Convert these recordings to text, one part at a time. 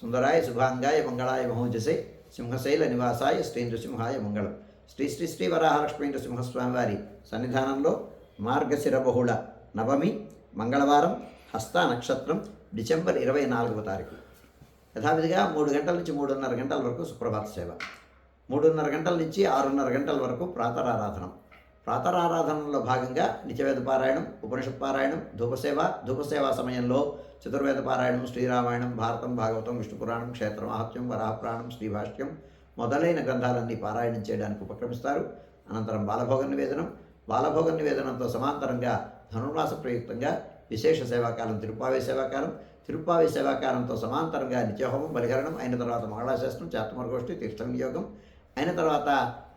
సుందరాయ శుభాంగాయ మంగళాయ మహోజసే సింహశైల నివాసాయ శ్రీ నృసింహాయ మంగళం. శ్రీ శ్రీ శ్రీ వరాహలక్ష్మీ నృసింహస్వామి వారి సన్నిధానంలో మార్గశిర బహుళ నవమి మంగళవారం హస్త నక్షత్రం డిసెంబర్ 24వ తారీఖు. యథావిధిగా 3 గంటల నుంచి 3:30 గంటల వరకు సుప్రభాత సేవ, 3:30 గంటల నుంచి 6:30 గంటల వరకు ప్రాతరారాధనం. ప్రాతరారాధనలో భాగంగా నిత్యవేద పారాయణం, ఉపనిషత్ పారాయణం, ధూపసేవ సమయంలో చతుర్వేద పారాయణం, శ్రీరామాయణం, భారతం, భాగవతం, విష్ణు పురాణం, క్షేత్ర మహాత్మ్యం, వరాహపురాణం, శ్రీభాష్యం మొదలైన గ్రంథాలన్నీ పారాయణం చేయడానికి ఉపక్రమిస్తారు. అనంతరం బాలభోగ నివేదనంతో సమాంతరంగా ధనుర్మాస ప్రయుక్తంగా విశేష సేవాకాలం తిరుప్పావే సేవాకాలంతో సమాంతరంగా నిత్యహోమం, బలిహరణం అయిన తర్వాత మంగళాశాస్త్రం, చాతుర్మార్గోష్ఠి, తీర్థ వినియోగం అయిన తర్వాత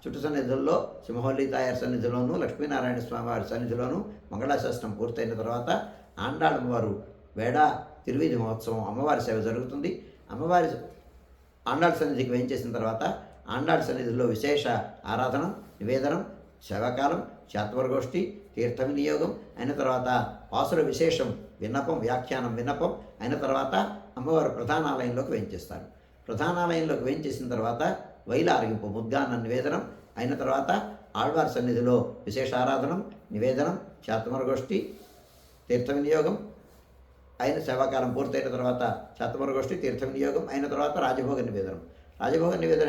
చుట్టు సన్నిధుల్లో సింహవల్లి తాయారు సన్నిధిలోనూ, లక్ష్మీనారాయణ స్వామి వారి సన్నిధిలోనూ మంగళాశాస్త్రం పూర్తయిన తర్వాత ఆండాళ్ళమ్మవారు వేడ తిరువీధి మహోత్సవం అమ్మవారి సేవ జరుగుతుంది. అమ్మవారి ఆండాళ్ళ సన్నిధికి వేయించేసిన తర్వాత ఆండాళ్ళ సన్నిధిలో విశేష ఆరాధన, నివేదనం, సేవాకాలం, చాతుర్వర్గోష్ఠి, తీర్థ వినియోగం అయిన తర్వాత పాసుల విశేషం, వ్యాఖ్యానం విన్నపం అయిన తర్వాత అమ్మవారు ప్రధానాలయంలోకి వేయించేస్తారు. ప్రధానాలయంలోకి వేయించేసిన తర్వాత వైల ఆరగింపు, ముద్గాన్న నివేదనం అయిన తర్వాత ఆళ్వారి సన్నిధిలో విశేష ఆరాధనం, నివేదనం, చాతుర్వర్గోష్ఠి, తీర్థ వినియోగం అయిన సేవాకాలం పూర్తయిన తర్వాత చాతుర్వర్గోష్ఠి, తీర్థ వినియోగం అయిన తర్వాత రాజభోగ నివేదనం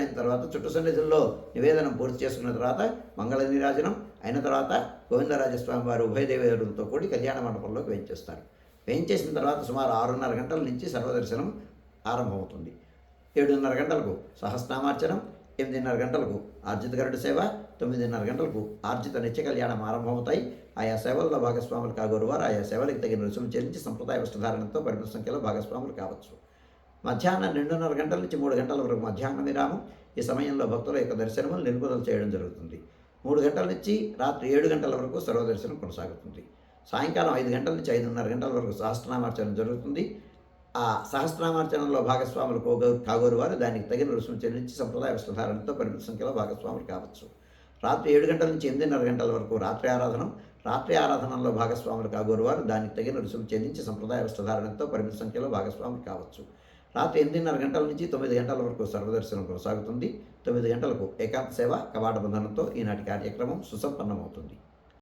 అయిన తర్వాత చుట్టు సన్నిధుల్లో నివేదనం పూర్తి చేసుకున్న తర్వాత మంగళ నీరాజనం అయిన తర్వాత గోవిందరాజస్వామి వారు ఉభయదేవేరులతో కూడి కళ్యాణ మండపంలోకి వేయించేస్తారు. వేయించేసిన తర్వాత సుమారు 6:30 గంటల నుంచి సర్వదర్శనం ఆరంభమవుతుంది. 7:30 గంటలకు సహస్రనామార్చనం, 8:30 గంటలకు ఆర్జిత గరుడ సేవ, 9:30 గంటలకు ఆర్జిత నిత్య కళ్యాణం ఆరంభమవుతాయి. ఆయా సేవల్లో భాగస్వాములు కాగోరు వారు ఆయా సేవలకు తగిన రుసుము చెల్లించి సంప్రదాయ వస్త్రధారణతో పరిమిత సంఖ్యలో భాగస్వాములు కావచ్చు. మధ్యాహ్నం 2:30 గంటల నుంచి 3 గంటల వరకు మధ్యాహ్న విరామం. ఈ సమయంలో భక్తుల యొక్క దర్శనములు నిలుపుదల చేయడం జరుగుతుంది. 3 గంటల నుంచి రాత్రి 7 గంటల వరకు సర్వదర్శనం కొనసాగుతుంది. సాయంకాలం 5 గంటల నుంచి 5:30 గంటల వరకు సహస్రనామార్చన జరుగుతుంది. ఆ సహస్రనామార్చనలో భాగస్వాములు కాగోరు వారు దానికి తగిన రుసుము చెల్లించి సంప్రదాయ వస్త్రధారణతో పరిమిత సంఖ్యలో భాగస్వాములు కావచ్చు. రాత్రి 7 గంటల నుంచి 8:30 గంటల వరకు రాత్రి ఆరాధనలో భాగస్వాములు కాగోరు వారు దానికి తగిన రుసుము చెల్లించి సంప్రదాయ వస్త్రధారణతో పరిమిత సంఖ్యలో భాగస్వాములు కావచ్చు. రాత్రి 8:30 గంటల నుంచి 9 గంటల వరకు సర్వదర్శనం కొనసాగుతుంది. 9 గంటలకు ఏకాంత సేవ కవాట బంధనంతో ఈనాటి కార్యక్రమం సుసంపన్నమవుతుంది.